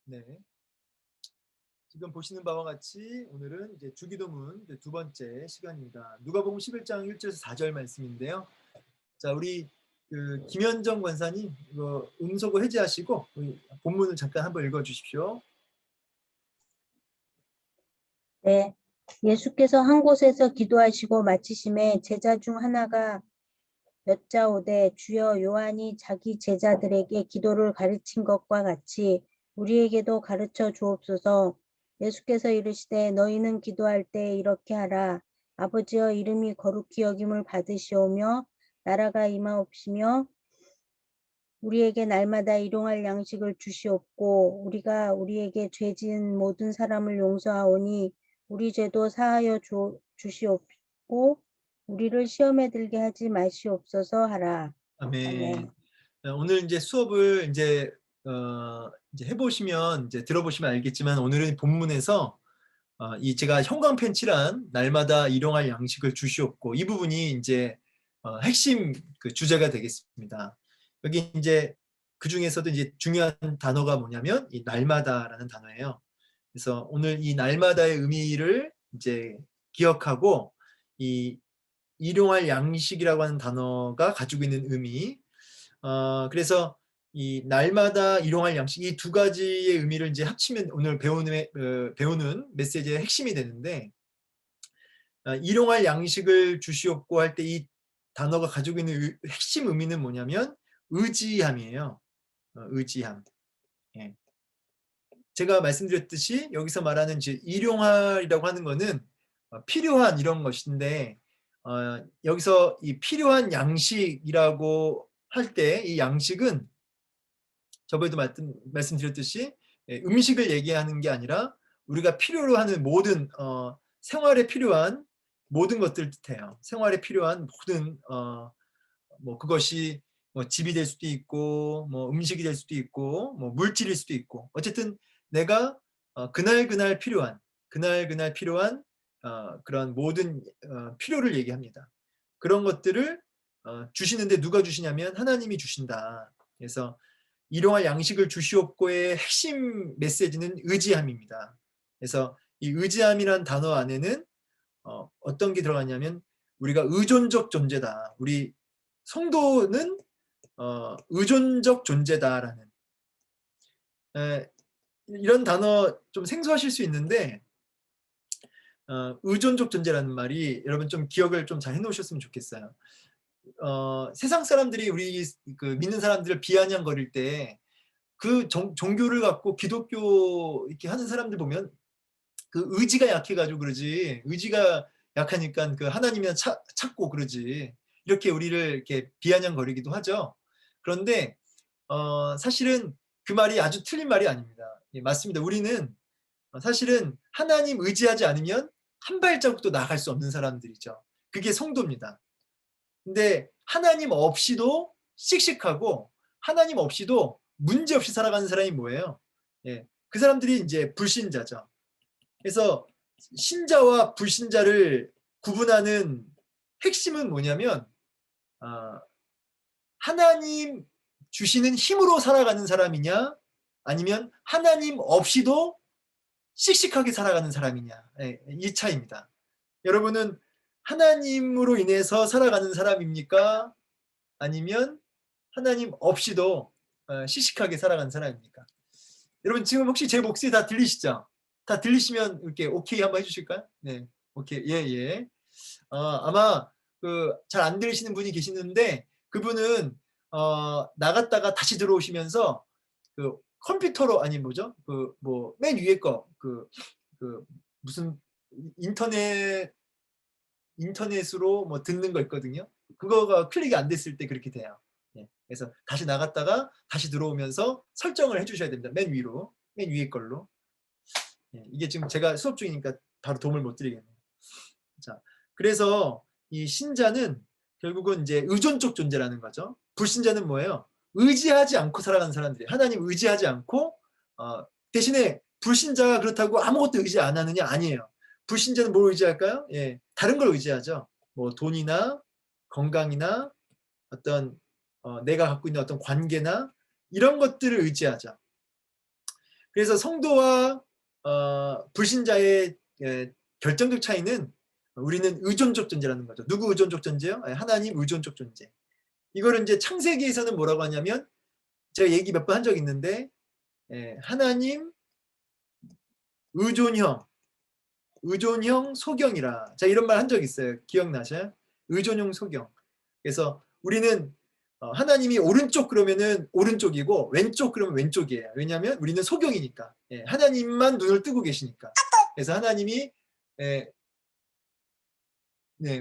네. 지금 보시는 바와 같이 오늘은 이제 주기도문 이제 두 번째 시간입니다. 누가복음 11장 1절에서 4절 말씀인데요. 자, 우리 그 김현정 권사님 이거 음소거 해제하시고 우리 본문을 잠깐 한번 읽어 주십시오. 네. 예수께서 한 곳에서 기도하시고 마치심에 제자 중 하나가 여짜오되 주여 요한이 자기 제자들에게 기도를 가르친 것과 같이 우리에게도 가르쳐 주옵소서. 예수께서 이르시되 너희는 기도할 때 이렇게 하라. 아버지여 이름이 거룩히 여김을 받으시오며 나라가 임하옵시며 우리에게 날마다 일용할 양식을 주시옵고 우리가 우리에게 죄 지은 모든 사람을 용서하오니 우리 죄도 사하여 주시옵고 우리를 시험에 들게 하지 마시옵소서 하라. 아멘. 아멘. 오늘 이제 수업을 이제 해보시면 이제 들어보시면 알겠지만 오늘은 본문에서 이 제가 형광펜 칠한 날마다 일용할 양식을 주시옵고 이 부분이 이제 핵심 그 주제가 되겠습니다. 여기 이제 그 중에서도 이제 중요한 단어가 뭐냐면 이 날마다라는 단어예요. 그래서 오늘 이 날마다의 의미를 이제 기억하고 이 일용할 양식이라고 하는 단어가 가지고 있는 의미, 그래서 이 날마다 일용할 양식 이 두 가지의 의미를 이제 합치면 오늘 배우는 메시지의 핵심이 되는데 일용할 양식을 주시옵고 할 때 이 단어가 가지고 있는 핵심 의미는 뭐냐면 의지함이에요. 의지함. 예. 제가 말씀드렸듯이 여기서 말하는 이제 일용할이라고 하는 거는 필요한 이런 것인데 여기서 이 필요한 양식이라고 할 때 이 양식은 저번에도 말씀드렸듯이 음식을 얘기하는 게 아니라 우리가 필요로 하는 모든 생활에 필요한 모든 것들을 뜻해요. 생활에 필요한 모든 뭐 그것이 뭐 집이 될 수도 있고 뭐 음식이 될 수도 있고 뭐 물질일 수도 있고 어쨌든 내가 그날 필요한 그런 모든 필요를 얘기합니다. 그런 것들을 주시는데 누가 주시냐면 하나님이 주신다. 그래서 일용할 양식을 주시옵고의 핵심 메시지는 의지함입니다. 그래서 이 의지함이란 단어 안에는 어떤 게 들어가냐면 우리가 의존적 존재다. 우리 성도는 의존적 존재다라는 이런 단어 좀 생소하실 수 있는데 의존적 존재라는 말이 여러분 좀 기억을 좀 잘 해놓으셨으면 좋겠어요. 세상 사람들이 우리 그 믿는 사람들을 비아냥거릴 때 그 종교를 갖고 기독교 이렇게 하는 사람들 보면 그 의지가 약해가지고 그러지 의지가 약하니까 그 하나님이나 찾고 그러지 이렇게 우리를 이렇게 비아냥거리기도 하죠. 그런데 사실은 그 말이 아주 틀린 말이 아닙니다. 예, 맞습니다. 우리는 사실은 하나님 의지하지 않으면 한 발자국도 나갈 수 없는 사람들이죠. 그게 성도입니다. 근데 하나님 없이도 씩씩하고 하나님 없이도 문제없이 살아가는 사람이 뭐예요? 예, 그 사람들이 이제 불신자죠. 그래서 신자와 불신자를 구분하는 핵심은 뭐냐면 하나님 주시는 힘으로 살아가는 사람이냐 아니면 하나님 없이도 씩씩하게 살아가는 사람이냐 이 차이입니다. 여러분은 하나님으로 인해서 살아가는 사람입니까? 아니면 하나님 없이도 씩씩하게 살아가는 사람입니까? 여러분 지금 혹시 제 목소리 다 들리시죠? 다 들리시면 이렇게 오케이 한번 해주실까요? 네, 오케이, 예, 예. 아마 그 잘 안 들리시는 분이 계시는데 그분은 나갔다가 다시 들어오시면서 그 컴퓨터로 아니 뭐죠? 그 뭐 맨 위에 거 무슨 인터넷으로 뭐 듣는 거 있거든요. 그거가 클릭이 안 됐을 때 그렇게 돼요. 예, 그래서 다시 나갔다가 다시 들어오면서 설정을 해주셔야 됩니다. 맨 위로, 맨 위에 걸로. 예, 이게 지금 제가 수업 중이니까 바로 도움을 못 드리겠네요. 자, 그래서 이 신자는 결국은 이제 의존적 존재라는 거죠. 불신자는 뭐예요? 의지하지 않고 살아가는 사람들이에요. 하나님 의지하지 않고 대신에 불신자가 그렇다고 아무것도 의지 안 하느냐? 아니에요. 불신자는 뭘 의지할까요? 예, 다른 걸 의지하죠. 뭐 돈이나 건강이나 어떤 내가 갖고 있는 어떤 관계나 이런 것들을 의지하죠. 그래서 성도와 불신자의 결정적 차이는 우리는 의존적 존재라는 거죠. 누구 의존적 존재요? 하나님 의존적 존재. 이거를 이제 창세기에서는 뭐라고 하냐면 제가 얘기 몇 번 한 적 있는데 하나님 의존형 소경이라. 자, 이런 말 한 적 있어요. 기억나셔요? 의존형 소경. 그래서 우리는 하나님이 오른쪽 그러면은 오른쪽이고 왼쪽 그러면 왼쪽이에요. 왜냐하면 우리는 소경이니까. 하나님만 눈을 뜨고 계시니까. 그래서 하나님이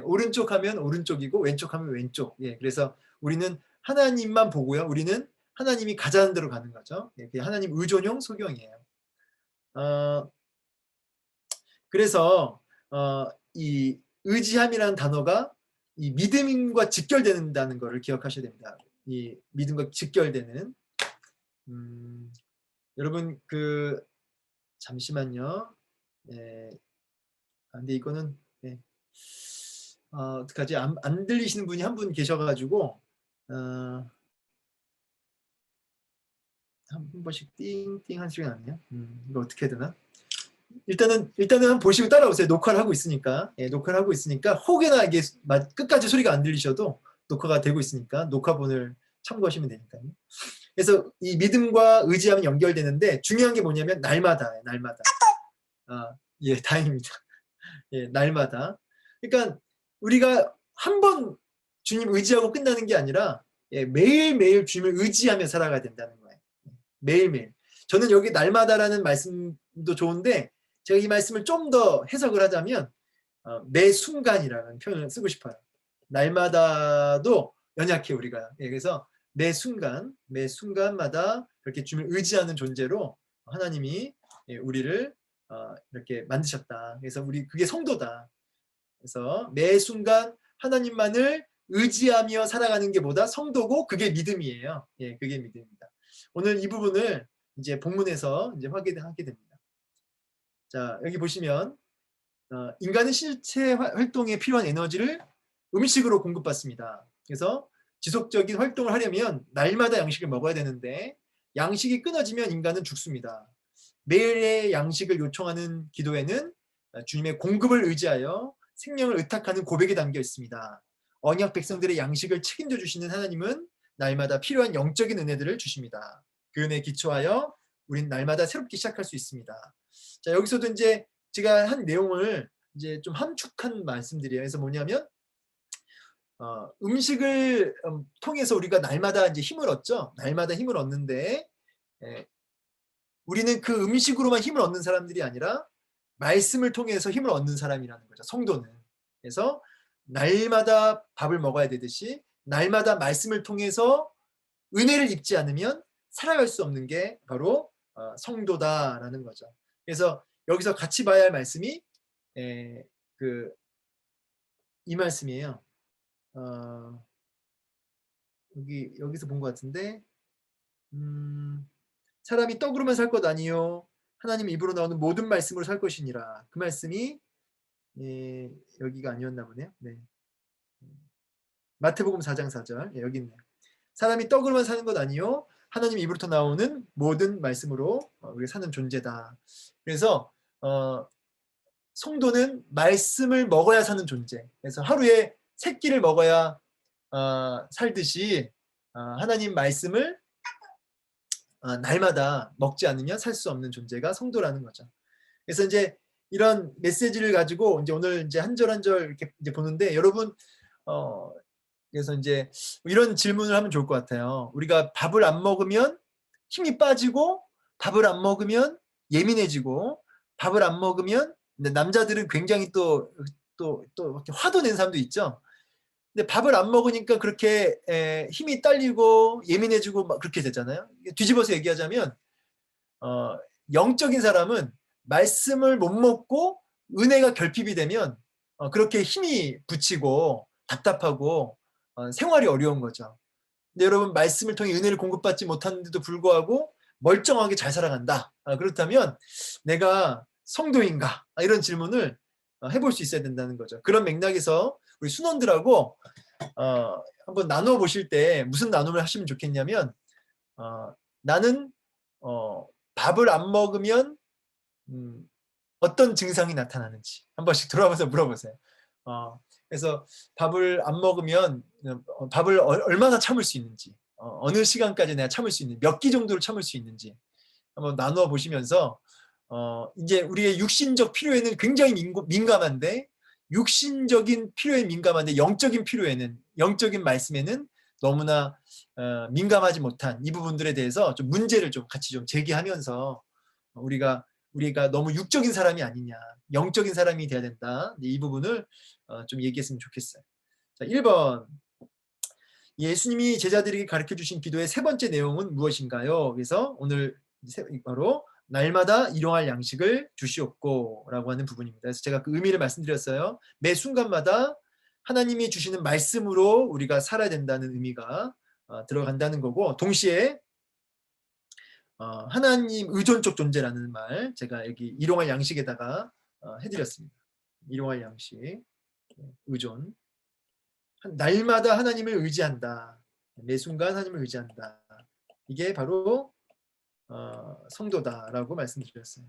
오른쪽 하면 오른쪽이고 왼쪽 하면 왼쪽. 그래서 우리는 하나님만 보고요. 우리는 하나님이 가자는 대로 가는 거죠. 그게 하나님 의존형 소경이에요. 그래서 이 의지함이라는 단어가 이 믿음과 직결된다는 것을 기억하셔야 됩니다. 이 믿음과 직결되는. 여러분 잠시만요. 근데 이거는 어떡하지? 안 들리시는 분이 한 분 계셔가지고 한 번씩 띵띵 한 소리가 나네요. 이거 어떻게 해야 되나? 일단은 한번 보시고 따라오세요. 녹화를 하고 있으니까. 녹화를 하고 있으니까 혹여나 이게 끝까지 소리가 안 들리셔도 녹화가 되고 있으니까 녹화본을 참고하시면 되니까요. 그래서 이 믿음과 의지함은 연결되는데 중요한 게 뭐냐면 날마다. 다행입니다. 날마다. 그러니까 우리가 한 번 주님 의지하고 끝나는 게 아니라 매일매일 주님을 의지하며 살아가야 된다는 거예요. 매일매일. 저는 여기 날마다라는 말씀도 좋은데 제가 이 말씀을 좀 더 해석을 하자면 매 순간이라는 표현을 쓰고 싶어요. 날마다도 연약해 우리가. 그래서 매 순간마다 이렇게 주님을 의지하는 존재로 하나님이 우리를 이렇게 만드셨다. 그래서 그게 성도다. 그래서 매 순간 하나님만을 의지하며 살아가는 게 보다 성도고 그게 믿음이에요. 그게 믿음입니다. 오늘 이 부분을 이제 본문에서 이제 확인하게 됩니다. 자, 여기 보시면 인간은 신체 활동에 필요한 에너지를 음식으로 공급받습니다. 그래서 지속적인 활동을 하려면 날마다 양식을 먹어야 되는데 양식이 끊어지면 인간은 죽습니다. 매일의 양식을 요청하는 기도에는 주님의 공급을 의지하여 생명을 의탁하는 고백이 담겨 있습니다. 언약 백성들의 양식을 책임져 주시는 하나님은 날마다 필요한 영적인 은혜들을 주십니다. 그 은혜에 기초하여 우리는 날마다 새롭게 시작할 수 있습니다. 자, 여기서도 이제 제가 한 내용을 이제 좀 함축한 말씀드려요. 그래서 뭐냐면 음식을 통해서 우리가 날마다 이제 힘을 얻죠. 날마다 힘을 얻는데 우리는 그 음식으로만 힘을 얻는 사람들이 아니라 말씀을 통해서 힘을 얻는 사람이라는 거죠. 성도는. 그래서 날마다 밥을 먹어야 되듯이 날마다 말씀을 통해서 은혜를 입지 않으면 살아갈 수 없는 게 바로 성도다라는 거죠. 그래서 여기서 같이 봐야 할 말씀이 이 말씀이에요. 여기서 본 것 같은데 사람이 떡으로만 살 것 아니요 하나님 입으로 나오는 모든 말씀으로 살 것이니라. 그 말씀이 여기가 아니었나 보네요. 마태복음 4장 4절. 여기 있네요. 사람이 떡으로만 사는 것 아니요 하나님 입으로부터 나오는 모든 말씀으로 우리가 사는 존재다. 그래서 성도는 말씀을 먹어야 사는 존재. 그래서 하루에 3끼를 먹어야 살듯이 하나님 말씀을 날마다 먹지 않으면 살 수 없는 존재가 성도라는 거죠. 그래서 이제 이런 메시지를 가지고 이제 오늘 이제 한 절 한 절 이렇게 이제 보는데 여러분 그래서 이제 이런 질문을 하면 좋을 것 같아요. 우리가 밥을 안 먹으면 힘이 빠지고 밥을 안 먹으면 예민해지고 밥을 안 먹으면 남자들은 굉장히 또 이렇게 화도 낸 사람도 있죠. 근데 밥을 안 먹으니까 그렇게 힘이 딸리고 예민해지고 막 그렇게 되잖아요. 뒤집어서 얘기하자면 영적인 사람은 말씀을 못 먹고 은혜가 결핍이 되면 그렇게 힘이 붙이고 답답하고 생활이 어려운 거죠. 근데 여러분 말씀을 통해 은혜를 공급받지 못하는데도 불구하고 멀쩡하게 잘 살아간다. 그렇다면 내가 성도인가? 이런 질문을 해볼 수 있어야 된다는 거죠. 그런 맥락에서 우리 순원들하고 한번 나눠 보실 때 무슨 나눔을 하시면 좋겠냐면 나는 밥을 안 먹으면 어떤 증상이 나타나는지 한 번씩 돌아와서 물어보세요. 그래서 밥을 안 먹으면 밥을 얼마나 참을 수 있는지, 어느 시간까지 내가 참을 수 있는지, 몇 끼 정도를 참을 수 있는지 한번 나누어 보시면서 이제 우리의 육신적 필요에는 굉장히 민감한데, 육신적인 필요에 민감한데 영적인 필요에는, 영적인 말씀에는 너무나 민감하지 못한 이 부분들에 대해서 좀 문제를 좀 같이 좀 제기하면서 우리가 너무 육적인 사람이 아니냐, 영적인 사람이 돼야 된다, 이 부분을 좀 얘기했으면 좋겠어요. 자, 1번. 예수님이 제자들에게 가르쳐 주신 기도의 세 번째 내용은 무엇인가요? 그래서 오늘 바로 날마다 일용할 양식을 주시옵고 라고 하는 부분입니다. 그래서 제가 그 의미를 말씀드렸어요. 매 순간마다 하나님이 주시는 말씀으로 우리가 살아야 된다는 의미가 들어간다는 거고, 동시에 하나님 의존적 존재라는 말 제가 여기 일용할 양식에다가 해드렸습니다. 일용할 양식, 의존. 날마다 하나님을 의지한다. 매 순간 하나님을 의지한다. 이게 바로 성도다라고 말씀드렸어요.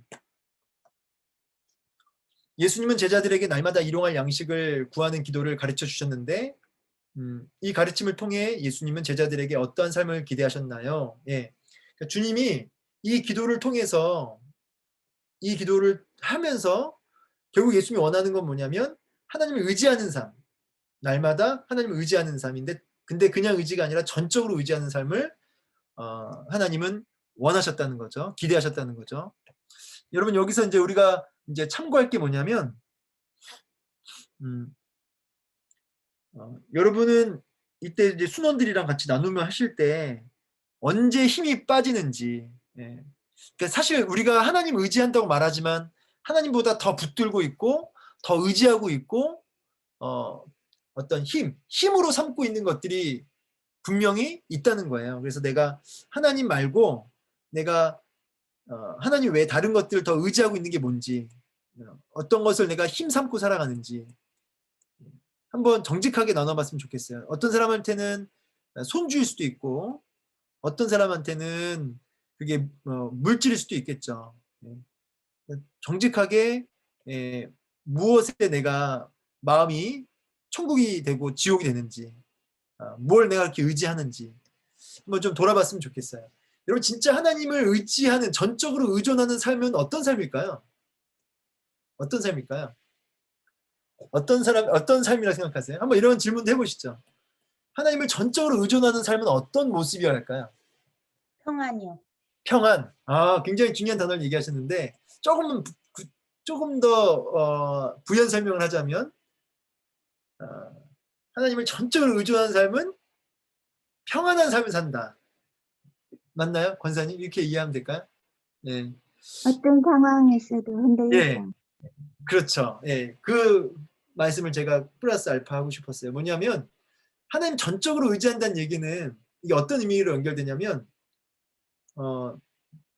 예수님은 제자들에게 날마다 일용할 양식을 구하는 기도를 가르쳐 주셨는데, 이 가르침을 통해 예수님은 제자들에게 어떠한 삶을 기대하셨나요? 예. 그러니까 주님이 이 기도를 통해서, 이 기도를 하면서 결국 예수님이 원하는 건 뭐냐면 하나님을 의지하는 삶, 날마다 하나님을 의지하는 삶인데, 근데 그냥 의지가 아니라 전적으로 의지하는 삶을 하나님은 원하셨다는 거죠. 기대하셨다는 거죠. 여러분, 여기서 이제 우리가 이제 참고할 게 뭐냐면, 여러분은 이때 이제 순원들이랑 같이 나누면 하실 때 언제 힘이 빠지는지, 예. 그러니까 사실 우리가 하나님 의지한다고 말하지만 하나님보다 더 붙들고 있고 더 의지하고 있고 어떤 힘으로 삼고 있는 것들이 분명히 있다는 거예요. 그래서 내가 하나님 말고 내가 하나님 외에 다른 것들을 더 의지하고 있는 게 뭔지, 어떤 것을 내가 힘 삼고 살아가는지 한번 정직하게 나눠봤으면 좋겠어요. 어떤 사람한테는 손주일 수도 있고, 어떤 사람한테는 그게 물질일 수도 있겠죠. 정직하게 무엇에 내가 마음이 천국이 되고 지옥이 되는지, 뭘 내가 이렇게 의지하는지 한번 좀 돌아봤으면 좋겠어요. 여러분, 진짜 하나님을 의지하는, 전적으로 의존하는 삶은 어떤 삶일까요? 어떤 삶일까요? 어떤 삶이라 생각하세요? 한번 이런 질문도 해보시죠. 하나님을 전적으로 의존하는 삶은 어떤 모습이어야 할까요? 평안이요. 평안. 굉장히 중요한 단어를 얘기하셨는데, 조금 더 부연 설명을 하자면, 하나님을 전적으로 의존하는 삶은 평안한 삶을 산다. 맞나요, 권사님? 이렇게 이해하면 될까요? 예. 어떤 상황에서도 흔들리지 예, 않고. 그렇죠. 예, 그 말씀을 제가 플러스 알파 하고 싶었어요. 뭐냐면 하나님 전적으로 의지한다는 얘기는 이게 어떤 의미로 연결되냐면,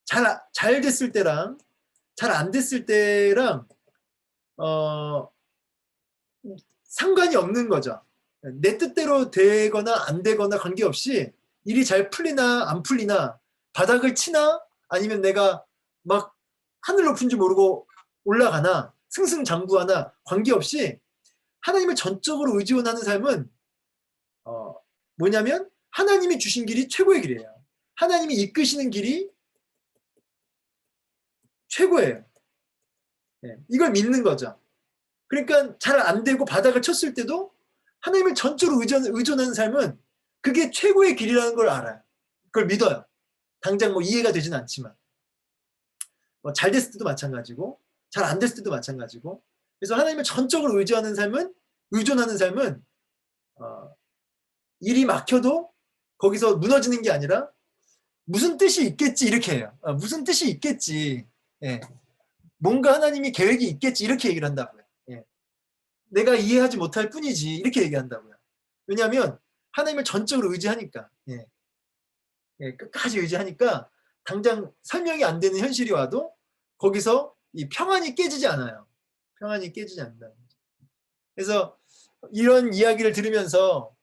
잘 됐을 때랑 잘 안 됐을 때랑 상관이 없는 거죠. 내 뜻대로 되거나 안 되거나 관계없이 일이 잘 풀리나 안 풀리나, 바닥을 치나 아니면 내가 막 하늘 높은 줄 모르고 올라가나 승승장구하나 관계없이 하나님을 전적으로 의지원하는 삶은 뭐냐면 하나님이 주신 길이 최고의 길이에요. 하나님이 이끄시는 길이 최고예요. 이걸 믿는 거죠. 그러니까 잘 안 되고 바닥을 쳤을 때도 하나님을 전적으로 의존하는 삶은 그게 최고의 길이라는 걸 알아요. 그걸 믿어요. 당장 뭐 이해가 되지는 않지만, 잘 됐을 때도 마찬가지고 잘 안 됐을 때도 마찬가지고. 그래서 하나님을 전적으로 의존하는 삶은 일이 막혀도 거기서 무너지는 게 아니라 무슨 뜻이 있겠지 이렇게 해요. 무슨 뜻이 있겠지. 예. 뭔가 하나님이 계획이 있겠지 이렇게 얘기를 한다고요. 예. 내가 이해하지 못할 뿐이지 이렇게 얘기한다고요. 왜냐하면 하나님을 전적으로 의지하니까, 끝까지 의지하니까 당장 설명이 안 되는 현실이 와도 거기서 이 평안이 깨지지 않아요. 평안이 깨지지 않는다. 그래서 이런 이야기를 들으면서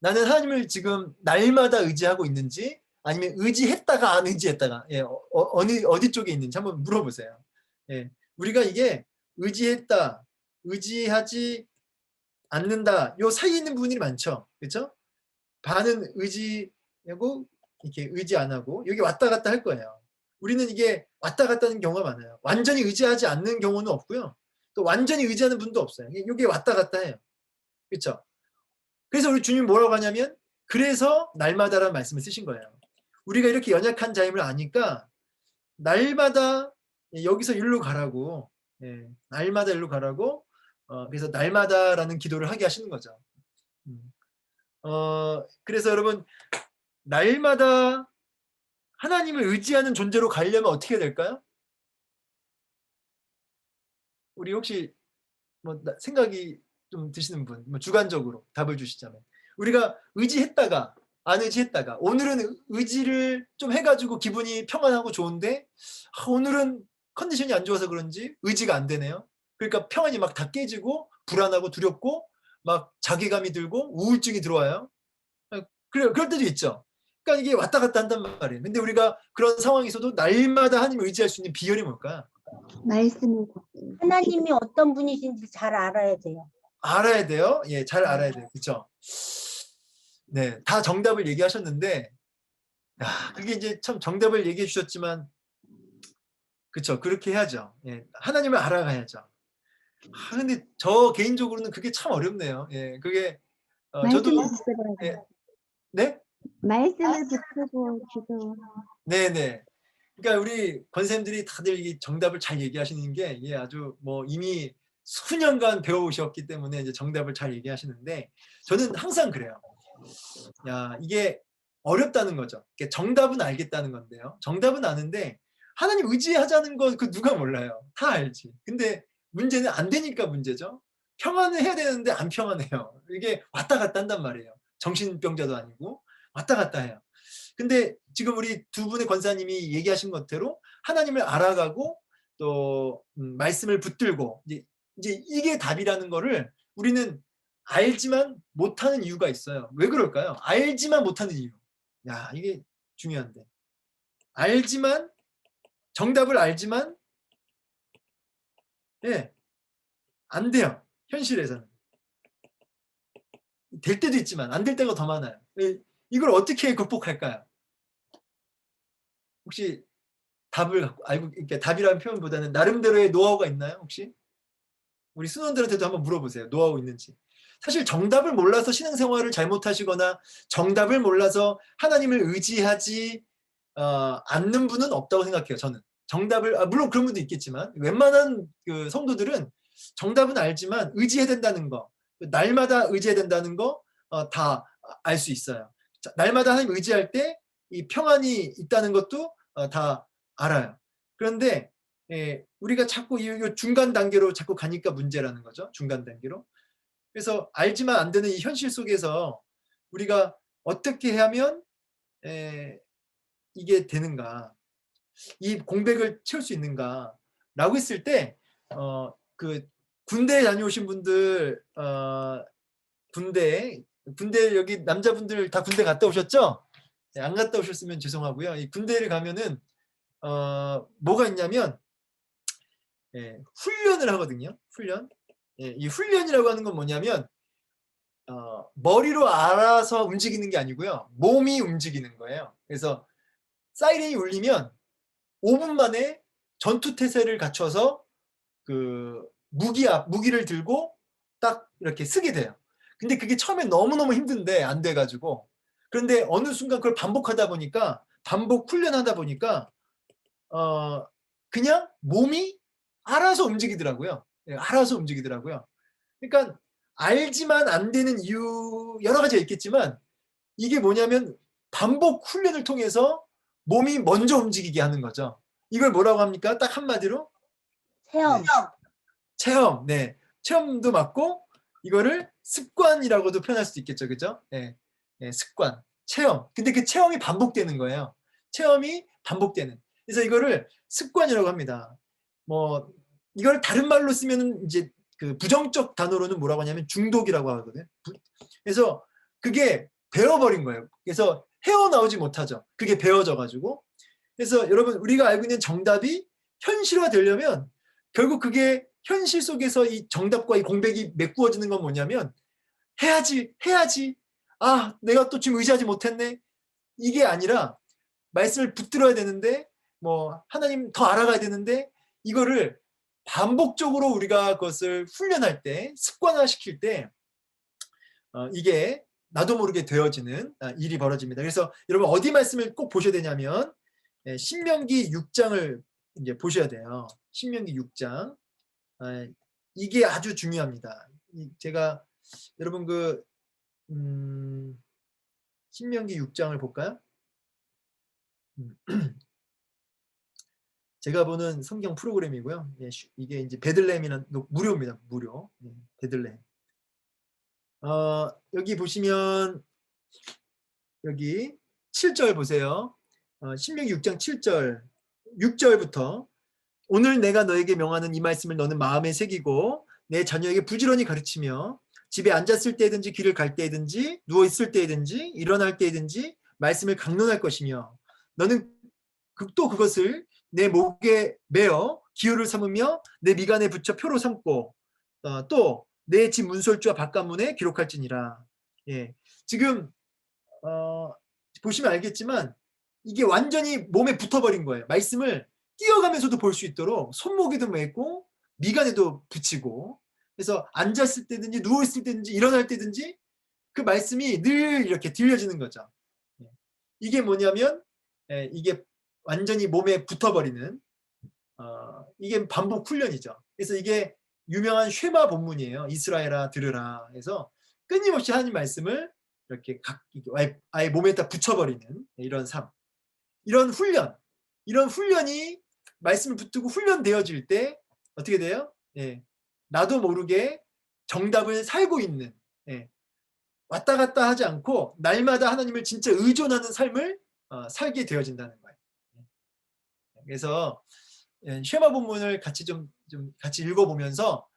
나는 하나님을 지금 날마다 의지하고 있는지 아니면 의지했다가 안 의지했다가, 예, 어디 쪽에 있는지 한번 물어보세요. 예, 우리가 이게 의지했다, 의지하지 않는다, 요 사이에 있는 부분이 많죠. 그렇죠? 반은 의지하고 이렇게 의지 안 하고 여기 왔다 갔다 할 거예요. 우리는 이게 왔다 갔다 하는 경우가 많아요. 완전히 의지하지 않는 경우는 없고요. 또 완전히 의지하는 분도 없어요. 이게 왔다 갔다 해요. 그렇죠? 그래서 우리 주님 뭐라고 하냐면 그래서 날마다라는 말씀을 쓰신 거예요. 우리가 이렇게 연약한 자임을 아니까 날마다 여기서 일로 가라고, 예, 날마다 일로 가라고, 그래서 날마다라는 기도를 하게 하시는 거죠. 그래서 여러분 날마다 하나님을 의지하는 존재로 가려면 어떻게 될까요? 우리 혹시 뭐 생각이 좀 드시는 분, 뭐 주관적으로 답을 주시자면, 우리가 의지했다가 안 의지했다가, 오늘은 의지를 좀 해가지고 기분이 평안하고 좋은데 오늘은 컨디션이 안 좋아서 그런지 의지가 안 되네요. 그러니까 평안이 막 다 깨지고 불안하고 두렵고 막 자괴감이 들고 우울증이 들어와요. 그럴 때도 있죠. 그러니까 이게 왔다 갔다 한단 말이에요. 근데 우리가 그런 상황에서도 날마다 하나님을 의지할 수 있는 비결이 뭘까요? 말씀을 하나님이 어떤 분이신지 잘 알아야 돼요. 알아야 돼요. 예, 잘 알아야 돼요. 그렇죠? 네, 다 정답을 얘기하셨는데, 그게 이제 참 정답을 얘기해 주셨지만, 그렇죠? 그렇게 해야죠. 예, 하나님을 알아가야죠. 근데 저 개인적으로는 그게 참 어렵네요. 예, 그게 저도, 말씀을 붙들어야 예, 돼요. 네, 말씀을 붙들고 기도. 네, 네. 그러니까 우리 권쌤들이 다들 이 정답을 잘 얘기하시는 게, 예, 아주 뭐 이미 수년간 배워오셨기 때문에 이제 정답을 잘 얘기하시는데, 저는 항상 그래요. 야, 이게 어렵다는 거죠. 정답은 알겠다는 건데요. 정답은 아는데 하나님 의지하자는 거 그 누가 몰라요. 다 알지. 근데 문제는 안 되니까 문제죠. 평안을 해야 되는데 안 평안해요. 이게 왔다 갔다 한단 말이에요. 정신병자도 아니고 왔다 갔다 해요. 근데 지금 우리 두 분의 권사님이 얘기하신 것대로 하나님을 알아가고 또 말씀을 붙들고 이제 이게 답이라는 거를 우리는 알지만 못하는 이유가 있어요. 왜 그럴까요? 알지만 못하는 이유. 야, 이게 중요한데. 알지만, 정답을 알지만, 예, 안 돼요. 현실에서는. 될 때도 있지만 안 될 때가 더 많아요. 이걸 어떻게 극복할까요? 혹시 답을 알고, 그러니까 답이라는 표현보다는 나름대로의 노하우가 있나요? 혹시? 우리 수능들한테도 한번 물어보세요. 노하우 있는지. 사실 정답을 몰라서 신앙생활을 잘못하시거나 정답을 몰라서 하나님을 의지하지 않는 분은 없다고 생각해요. 저는. 정답을, 물론 그런 분도 있겠지만 웬만한 그 성도들은 정답은 알지만 의지해야 된다는 거, 날마다 의지해야 된다는 거 다 알 수 있어요. 자, 날마다 하나님 의지할 때 이 평안이 있다는 것도 다 알아요. 그런데 우리가 자꾸 이 중간 단계로 자꾸 가니까 문제라는 거죠. 중간 단계로. 그래서 알지만 안 되는 이 현실 속에서 우리가 어떻게 하면 이게 되는가, 이 공백을 채울 수 있는가라고 했을 때, 그 군대에 다녀오신 분들, 군대 여기 남자분들 다 군대 갔다 오셨죠? 네, 안 갔다 오셨으면 죄송하고요. 이 군대를 가면은 뭐가 있냐면 훈련을 하거든요. 훈련. 이 훈련이라고 하는 건 뭐냐면 머리로 알아서 움직이는 게 아니고요. 몸이 움직이는 거예요. 그래서 사이렌이 울리면 5분 만에 전투태세를 갖춰서 그 무기를 들고 딱 이렇게 쓰게 돼요. 근데 그게 처음에 너무너무 힘든데 안 돼가지고, 그런데 어느 순간 그걸 반복하다 보니까, 반복 훈련하다 보니까 그냥 몸이 알아서 움직이더라고요. 알아서 움직이더라고요. 그러니까 알지만 안 되는 이유 여러 가지가 있겠지만, 이게 뭐냐면 반복 훈련을 통해서 몸이 먼저 움직이게 하는 거죠. 이걸 뭐라고 합니까? 딱 한마디로 체험. 체험. 네, 체험도 맞고 이거를 습관이라고도 표현할 수도 있겠죠, 그죠? 네, 습관, 체험. 근데 그 체험이 반복되는 거예요. 체험이 반복되는. 그래서 이거를 습관이라고 합니다. 뭐 이걸 다른 말로 쓰면은 이제 그 부정적 단어로는 뭐라고 하냐면 중독이라고 하거든요. 그래서 그게 배워버린 거예요. 그래서 헤어나오지 못하죠. 그게 배워져 가지고. 그래서 여러분 우리가 알고 있는 정답이 현실화 되려면 결국 그게 현실 속에서 이 정답과 이 공백이 메꾸어지는 건 뭐냐면 해야지. 아, 내가 또 지금 의지하지 못했네. 이게 아니라 말씀을 붙들어야 되는데 뭐 하나님 더 알아가야 되는데 이거를 반복적으로 우리가 그것을 훈련할 때 습관화시킬 때 이게 나도 모르게 되어지는 일이 벌어집니다. 그래서 여러분 어디 말씀을 꼭 보셔야 되냐면 신명기 6장을 이제 보셔야 돼요. 신명기 6장. 이게 아주 중요합니다. 제가 여러분 신명기 6장을 볼까요? 제가 보는 성경 프로그램이고요. 이게 이제 베들레헴이라는 무료입니다. 무료. 베들레헴. 여기 보시면 여기 7절 보세요. 신명기 6장 7절 6절부터 오늘 내가 너에게 명하는 이 말씀을 너는 마음에 새기고 내 자녀에게 부지런히 가르치며 집에 앉았을 때든지 길을 갈 때든지 누워 있을 때든지 일어날 때든지 말씀을 강론할 것이며 너는 또 그것을 내 목에 매어 기호를 삼으며 내 미간에 붙여 표로 삼고 또 내 집 문설주와 바깥문에 기록할지니라. 예. 지금 보시면 알겠지만 이게 완전히 몸에 붙어버린 거예요. 말씀을 뛰어가면서도 볼 수 있도록 손목에도 메고 미간에도 붙이고 그래서 앉았을 때든지 누워있을 때든지 일어날 때든지 그 말씀이 늘 이렇게 들려지는 거죠. 이게 뭐냐면 이게 완전히 몸에 붙어버리는 이게 반복 훈련이죠. 그래서 이게 유명한 쉐마 본문이에요. 이스라엘아 들으라. 그래서 끊임없이 하나님 말씀을 이렇게 아예 몸에다 붙여버리는 이런 삶. 이런 훈련이 말씀을 붙들고 훈련되어질 때 어떻게 돼요? 나도 모르게 정답을 살고 있는 왔다 갔다 하지 않고 날마다 하나님을 진짜 의존하는 삶을 살게 되어진다는 거예요. 그래서 쉐마 본문을 같이 좀 같이 읽어보면서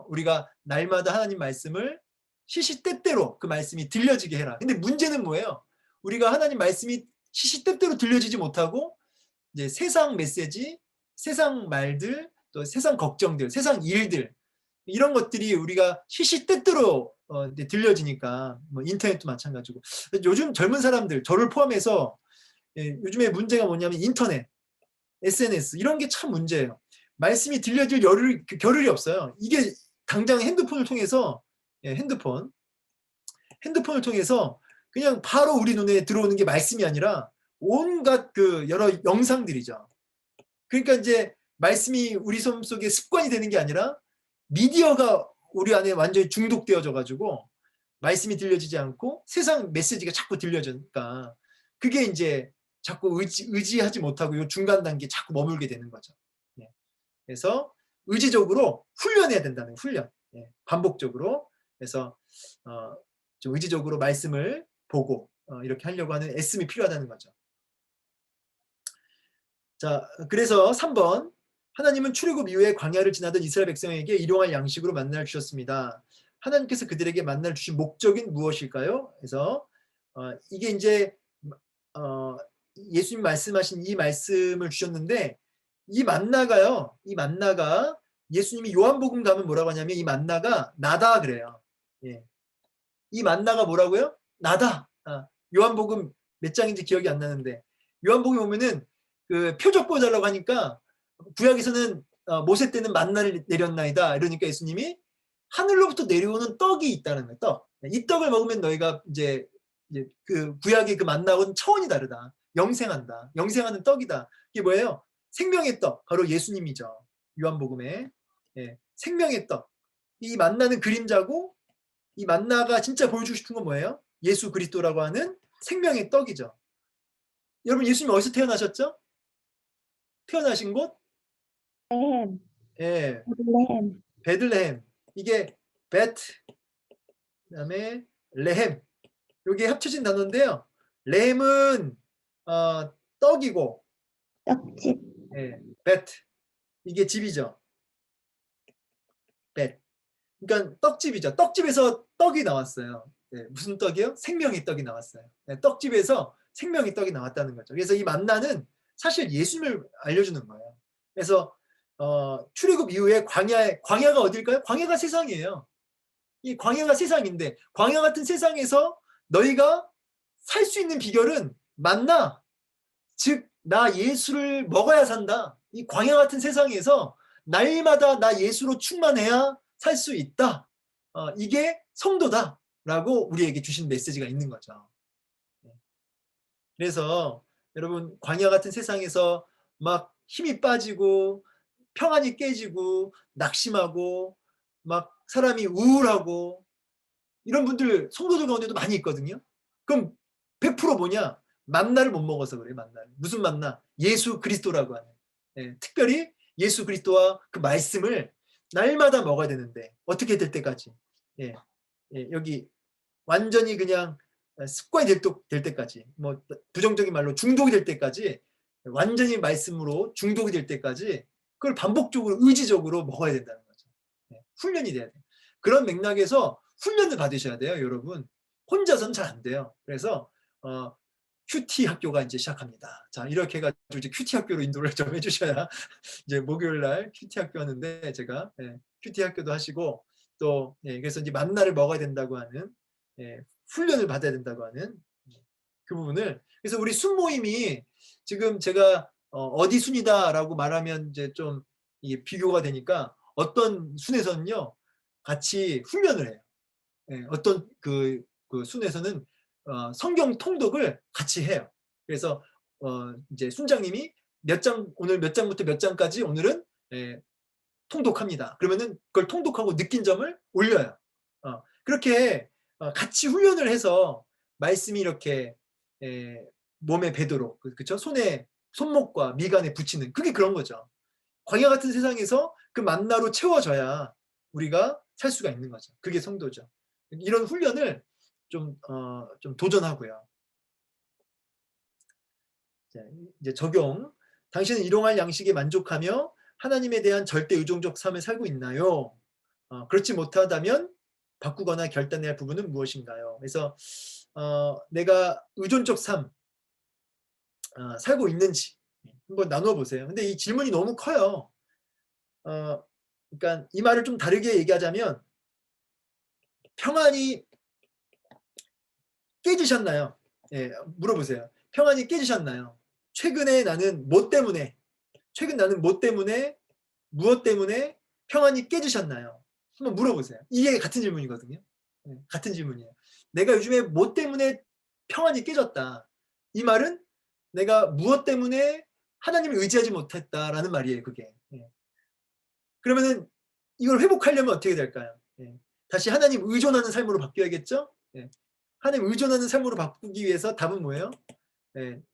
우리가 날마다 하나님 말씀을 시시때때로 그 말씀이 들려지게 해라. 근데 문제는 뭐예요? 우리가 하나님 말씀이 시시때때로 들려지지 못하고 이제 세상 메시지, 세상 말들, 또 세상 걱정들, 세상 일들 이런 것들이 우리가 시시때때로 들려지니까 뭐 인터넷도 마찬가지고 요즘 젊은 사람들 저를 포함해서 요즘에 문제가 뭐냐면 인터넷, SNS 이런 게 참 문제예요. 말씀이 들려질 겨를이 없어요. 이게 당장 핸드폰을 통해서 핸드폰을 통해서 그냥 바로 우리 눈에 들어오는 게 말씀이 아니라 온갖 그 여러 영상들이죠. 그러니까 이제 말씀이 우리 삶 속에 습관이 되는 게 아니라 미디어가 우리 안에 완전히 중독되어져 가지고 말씀이 들려지지 않고 세상 메시지가 자꾸 들려지니까 그게 이제 자꾸 의지하지 못하고 이 중간 단계에 자꾸 머물게 되는 거죠. 그래서 의지적으로 훈련해야 된다는 훈련. 반복적으로. 그래서 좀 의지적으로 말씀을 보고 이렇게 하려고 하는 애씀이 필요하다는 거죠. 자, 그래서 3번 하나님은 출애굽 이후에 광야를 지나던 이스라엘 백성에게 일용할 양식으로 만나를 주셨습니다. 하나님께서 그들에게 만나를 주신 목적인 무엇일까요? 그래서 이게 이제 예수님 말씀하신 이 말씀을 주셨는데 이 만나가 예수님이 요한복음 가면 뭐라고 하냐면 이 만나가 나다 그래요. 이 만나가 뭐라고요? 나다. 요한복음 몇 장인지 기억이 안 나는데 요한복음 보면은 그 표적 보여달라고 하니까 구약에서는 모세 때는 만나를 내렸나이다 이러니까 예수님이 하늘로부터 내려오는 떡이 있다는 거예요. 떡. 이 떡을 먹으면 너희가 이제 그 구약의 그 만나하고는 차원이 다르다. 영생한다. 영생하는 떡이다. 이게 뭐예요? 생명의 떡. 바로 예수님이죠. 요한복음에 생명의 떡. 이 만나는 그림자고 이 만나가 진짜 보여주고 싶은 건 뭐예요? 예수 그리스도라고 하는 생명의 떡이죠. 여러분 예수님 어디서 태어나셨죠? 태어나신 곳? 베들레헴. 베들레헴. 이게 베트 그다음에 레헴. 이게 합쳐진 단어인데요. 레헴은 떡이고 떡집. 베트 이게 집이죠. 베트. 그러니까 떡집이죠. 떡집에서 떡이 나왔어요. 무슨 떡이요? 생명의 떡이 나왔어요. 떡집에서 생명의 떡이 나왔다는 거죠. 그래서 이 만나는 사실 예수님을 알려주는 거예요. 그래서 출애굽 이후에 광야가 어딜까요? 광야가 세상이에요. 이 광야가 세상인데 광야 같은 세상에서 너희가 살 수 있는 비결은 만나, 즉 나 예수를 먹어야 산다. 이 광야 같은 세상에서 날마다 나 예수로 충만해야 살 수 있다. 이게 성도다라고 우리에게 주신 메시지가 있는 거죠. 그래서 여러분 광야 같은 세상에서 막 힘이 빠지고 평안이 깨지고 낙심하고 막 사람이 우울하고 이런 분들 성도들 가운데도 많이 있거든요. 그럼 100% 뭐냐? 만나를 못 먹어서 그래요. 만나를. 무슨 만나? 예수 그리스도라고 하는. 특별히 예수 그리스도와 그 말씀을 날마다 먹어야 되는데 어떻게 될 때까지? 여기 완전히 그냥 습관이 될 때까지, 뭐 부정적인 말로 중독이 될 때까지, 완전히 말씀으로 중독이 될 때까지 그걸 반복적으로 의지적으로 먹어야 된다는 거죠. 훈련이 돼야 돼요. 그런 맥락에서 훈련을 받으셔야 돼요, 여러분. 혼자서는 잘 안 돼요. 그래서 큐티 학교가 이제 시작합니다. 자, 이렇게 해가지고 이제 큐티 학교로 인도를 좀 해주셔야 이제 목요일 날 큐티 학교 하는데 제가 큐티 학교도 하시고 또 그래서 이제 만나를 먹어야 된다고 하는 훈련을 받아야 된다고 하는 그 부분을, 그래서 우리 순 모임이 지금 제가 어디 순이다라고 말하면 이제 좀 이게 비교가 되니까 어떤 순에서는요 같이 훈련을 해요. 어떤 그 순에서는 성경 통독을 같이 해요. 그래서 이제 순장님이 오늘 몇 장부터 몇 장까지 오늘은 통독합니다. 그러면은 그걸 통독하고 느낀 점을 올려요. 그렇게 같이 훈련을 해서 말씀이 이렇게 몸에 배도록, 그렇죠? 손목과 미간에 붙이는, 그게 그런 거죠. 광야 같은 세상에서 그 만나로 채워져야 우리가 살 수가 있는 거죠. 그게 성도죠. 이런 훈련을 좀 도전하고요. 이제 적용. 당신은 일용할 양식에 만족하며 하나님에 대한 절대 의존적 삶을 살고 있나요? 그렇지 못하다면 바꾸거나 결단해야 할 부분은 무엇인가요? 그래서 내가 의존적 삶 살고 있는지 한번 나누어 보세요. 근데 이 질문이 너무 커요. 그러니까 이 말을 좀 다르게 얘기하자면 평안이 깨지셨나요? 물어보세요. 평안이 깨지셨나요? 최근에 나는 뭐 때문에, 무엇 때문에 평안이 깨지셨나요? 한번 물어보세요. 이게 같은 질문이거든요. 같은 질문이에요. 내가 요즘에 뭐 때문에 평안이 깨졌다. 이 말은 내가 무엇 때문에 하나님을 의지하지 못했다라는 말이에요. 그게. 그러면은 이걸 회복하려면 어떻게 될까요? 다시 하나님 의존하는 삶으로 바뀌어야겠죠? 하나님 의존하는 삶으로 바꾸기 위해서 답은 뭐예요?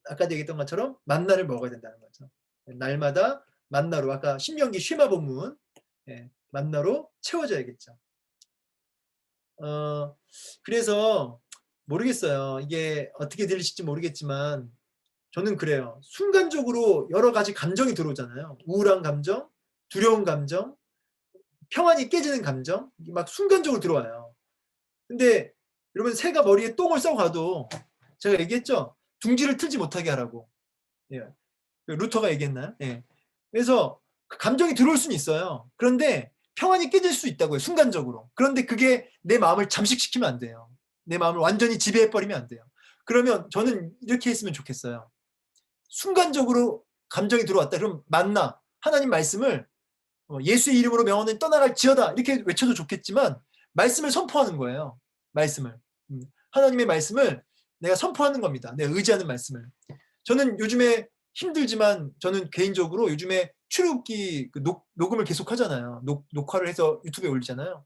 아까 얘기했던 것처럼 만나를 먹어야 된다는 거죠. 날마다 만나로, 아까 신명기 쉐마 본문 만나로 채워져야겠죠. 그래서 모르겠어요. 이게 어떻게 들리실지 모르겠지만 저는 그래요. 순간적으로 여러 가지 감정이 들어오잖아요. 우울한 감정, 두려운 감정, 평안이 깨지는 감정, 막 순간적으로 들어와요. 근데 여러분, 새가 머리에 똥을 싸고 가도 제가 얘기했죠. 둥지를 틀지 못하게 하라고. 루터가 얘기했나요? 그래서 그 감정이 들어올 수는 있어요. 그런데 평안이 깨질 수 있다고요. 순간적으로. 그런데 그게 내 마음을 잠식시키면 안 돼요. 내 마음을 완전히 지배해버리면 안 돼요. 그러면 저는 이렇게 했으면 좋겠어요. 순간적으로 감정이 들어왔다. 그럼 만나. 하나님 말씀을 예수의 이름으로 명하는 떠나갈지어다. 이렇게 외쳐도 좋겠지만 말씀을 선포하는 거예요. 말씀을. 하나님의 말씀을 내가 선포하는 겁니다. 내가 의지하는 말씀을. 저는 요즘에 힘들지만 저는 개인적으로 요즘에 출애굽기 녹음을 계속 하잖아요. 녹화를 해서 유튜브에 올리잖아요.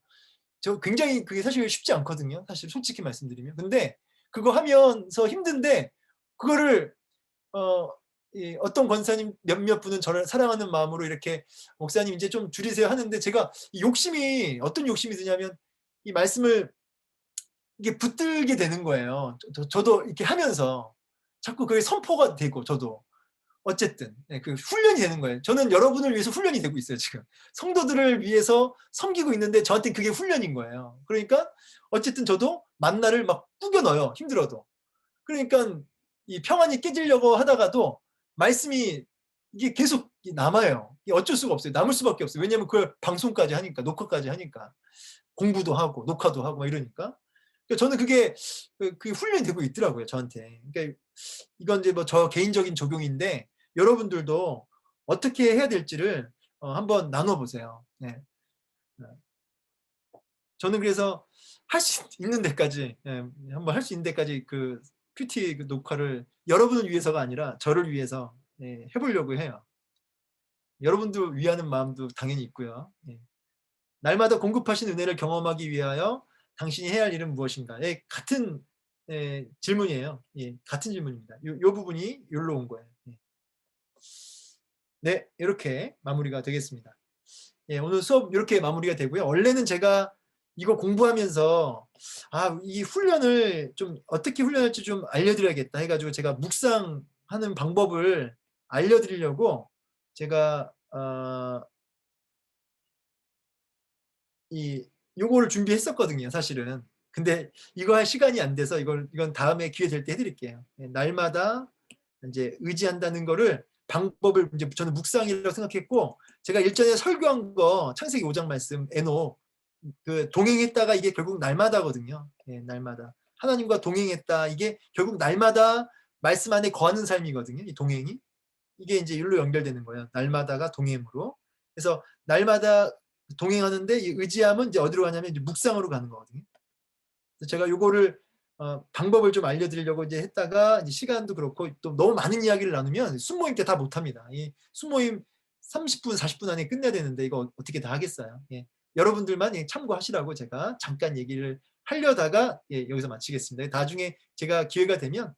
저 굉장히 그게 사실 쉽지 않거든요. 사실 솔직히 말씀드리면. 근데 그거 하면서 힘든데 그거를 어떤 권사님 몇몇 분은 저를 사랑하는 마음으로 이렇게 목사님 이제 좀 줄이세요 하는데 제가 이 욕심이 어떤 욕심이 드냐면 이 말씀을 이게 붙들게 되는 거예요. 저도 이렇게 하면서 자꾸 그게 선포가 되고 저도 어쨌든 그 훈련이 되는 거예요. 저는 여러분을 위해서 훈련이 되고 있어요. 지금 성도들을 위해서 섬기고 있는데 저한테 그게 훈련인 거예요. 그러니까 어쨌든 저도 만나를 막 꾸겨 넣어요. 힘들어도. 그러니까 이 평안이 깨지려고 하다가도 말씀이 이게 계속 남아요. 이게 어쩔 수가 없어요. 남을 수밖에 없어요. 왜냐하면 그걸 방송까지 하니까, 녹화까지 하니까, 공부도 하고 녹화도 하고 막 이러니까. 그러니까 저는 그게 그 훈련이 되고 있더라고요, 저한테. 그러니까 이건 이제 뭐 저 개인적인 적용인데 여러분들도 어떻게 해야 될지를 한번 나눠보세요. 네. 저는 그래서 할 수 있는 데까지, 한번 할 수 있는 데까지 그 큐티 그 녹화를 여러분을 위해서가 아니라 저를 위해서 해보려고 해요. 여러분들 위하는 마음도 당연히 있고요. 날마다 공급하신 은혜를 경험하기 위하여 당신이 해야 할 일은 무엇인가? 같은 질문이에요. 같은 질문입니다. 요 부분이 여기로 온 거예요. 네, 이렇게 마무리가 되겠습니다. 오늘 수업 이렇게 마무리가 되고요. 원래는 제가 이거 공부하면서 이 훈련을 좀 어떻게 훈련할지 좀 알려드려야겠다 해가지고 제가 묵상하는 방법을 알려드리려고 제가 요거를 준비했었거든요, 사실은. 근데 이거 할 시간이 안 돼서 이건 다음에 기회 될 때 해드릴게요. 날마다 이제 의지한다는 거를 방법을 이제 저는 묵상이라고 생각했고 제가 일전에 설교한 거 창세기 5장 말씀 에녹 그 동행했다가 이게 결국 날마다거든요. 날마다 하나님과 동행했다 이게 결국 날마다 말씀 안에 거하는 삶이거든요. 이 동행이 이게 이제 일로 연결되는 거예요. 날마다가 동행으로. 그래서 날마다 동행하는데 이 의지함은 이제 어디로 가냐면 이제 묵상으로 가는 거거든요. 그래서 제가 요거를 방법을 좀 알려드리려고 이제 했다가 이제 시간도 그렇고 또 너무 많은 이야기를 나누면 순모임 때 다 못합니다. 이 순모임 30분, 40분 안에 끝내야 되는데 이거 어떻게 다 하겠어요. 여러분들만 참고하시라고 제가 잠깐 얘기를 하려다가 여기서 마치겠습니다. 나중에 제가 기회가 되면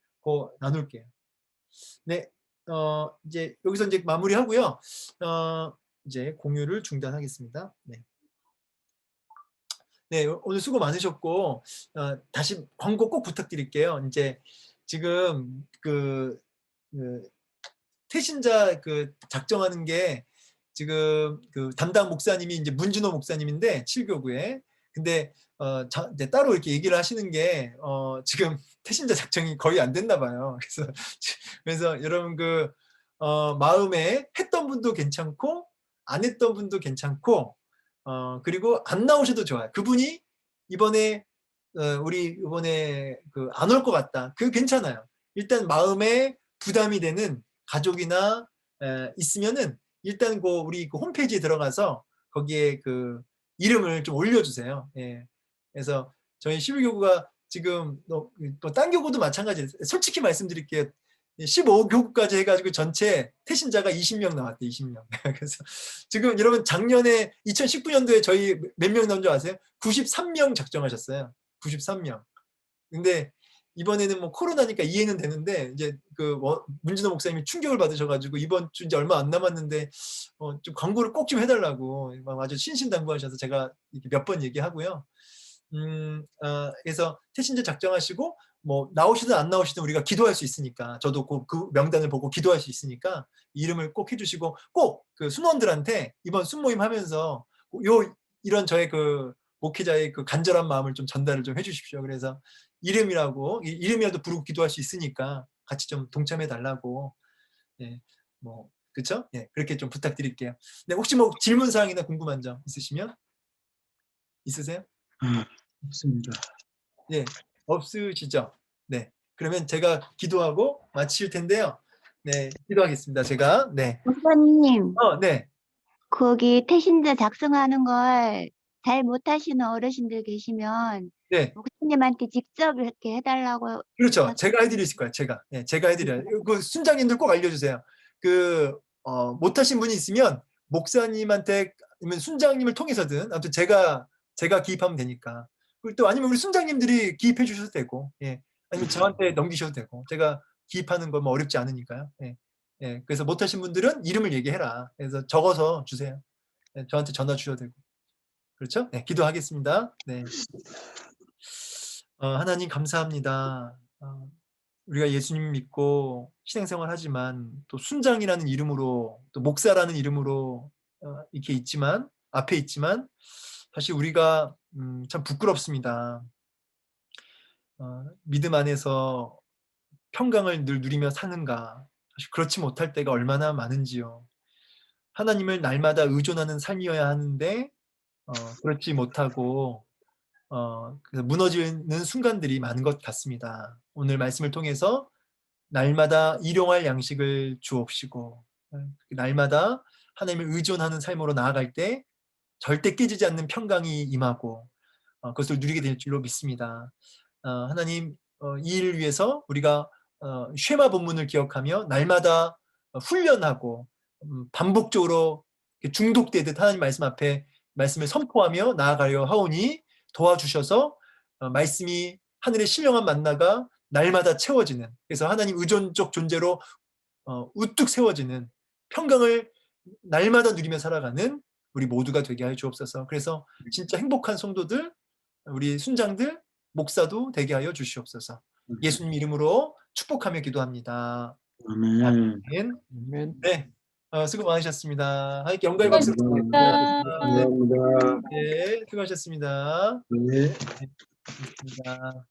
나눌게요. 네, 이제 여기서 이제 마무리하고요. 이제 공유를 중단하겠습니다. 네, 오늘 수고 많으셨고 다시 광고 꼭 부탁드릴게요. 이제 지금 그 태신자 작정하는 게 지금 그 담당 목사님이 이제 문진호 목사님인데 7교구에 근데 이제 따로 이렇게 얘기를 하시는 게 지금 태신자 작정이 거의 안 됐나 봐요. 그래서 여러분 마음에 했던 분도 괜찮고 안 했던 분도 괜찮고 그리고 안 나오셔도 좋아요. 그분이 이번에 우리 이번에 안 올 것 같다. 그거 괜찮아요. 일단 마음에 부담이 되는 가족이나 있으면은 일단 우리 홈페이지에 들어가서 거기에 이름을 좀 올려주세요. 그래서 저희 11교구가 지금 또 딴 교구도 마찬가지예요. 솔직히 말씀드릴게요. 15교구까지 해가지고 전체 태신자가 20명 나왔대, 20명. 그래서 지금 여러분 작년에 2019년도에 저희 몇 명 나온 줄 아세요? 93명 작정하셨어요. 93명. 근데 이번에는 뭐 코로나니까 이해는 되는데 이제 문진호 목사님이 충격을 받으셔가지고 이번 주 이제 얼마 안 남았는데 좀 광고를 꼭 좀 해달라고 아주 신신당부하셔서 제가 몇 번 얘기하고요. 그래서 태신자 작정하시고 뭐 나오시든 안 나오시든 우리가 기도할 수 있으니까 저도 그 명단을 보고 기도할 수 있으니까 이름을 꼭 해주시고 꼭 순원들한테 이번 순모임 하면서 이런 저의 목회자의 간절한 마음을 좀 전달을 좀 해주십시오. 그래서 이름이라도 부르고 기도할 수 있으니까 같이 좀 동참해 달라고 그렇죠? 그렇게 좀 부탁드릴게요. 네, 혹시 뭐 질문 사항이나 궁금한 점 있으세요? 없습니다. 네, 없으시죠? 네, 그러면 제가 기도하고 마칠 텐데요. 네, 기도하겠습니다. 제가 목사님, 네, 거기 태신자 작성하는 걸 잘 못하시는 어르신들 계시면 네, 목사님한테 직접 이렇게 해달라고. 그렇죠. 제가 해드릴 거예요. 제가 해드려요. 순장님들 꼭 알려주세요. 못하신 분이 있으면 목사님한테 아니면 순장님을 통해서든 아무튼 제가 기입하면 되니까. 그리고 또 아니면 우리 순장님들이 기입해 주셔도 되고, 아니면 저한테 넘기셔도 되고, 제가 기입하는 건 뭐 어렵지 않으니까요. 그래서 못하신 분들은 이름을 얘기해라. 그래서 적어서 주세요. 저한테 전화 주셔도 되고, 그렇죠? 네, 기도하겠습니다. 네. 하나님 감사합니다. 우리가 예수님 믿고 신앙생활 하지만 또 순장이라는 이름으로 또 목사라는 이름으로 이렇게 앞에 있지만 사실 우리가 참 부끄럽습니다. 믿음 안에서 평강을 늘 누리며 사는가? 사실 그렇지 못할 때가 얼마나 많은지요. 하나님을 날마다 의존하는 삶이어야 하는데 그렇지 못하고 그래서 무너지는 순간들이 많은 것 같습니다. 오늘 말씀을 통해서 날마다 일용할 양식을 주옵시고 날마다 하나님을 의존하는 삶으로 나아갈 때 절대 깨지지 않는 평강이 임하고 그것을 누리게 될 줄로 믿습니다. 하나님 이 일을 위해서 우리가 쉐마 본문을 기억하며 날마다 훈련하고 반복적으로 중독되듯 하나님 말씀 앞에 말씀을 선포하며 나아가려 하오니 도와주셔서 말씀이 하늘의 신령한 만나가 날마다 채워지는, 그래서 하나님 의존적 존재로 우뚝 세워지는 평강을 날마다 누리며 살아가는 우리 모두가 되게 하여 주옵소서. 그래서 진짜 행복한 성도들, 우리 순장들, 목사도 되게 하여 주시옵소서. 예수님 이름으로 축복하며 기도합니다. 아멘. 아멘. 네, 수고 많으셨습니다. 하나님께 영광의 박수 감사합니다. 부탁드립니다. 감사합니다. 네, 수고하셨습니다. 네. 네, 고맙습니다.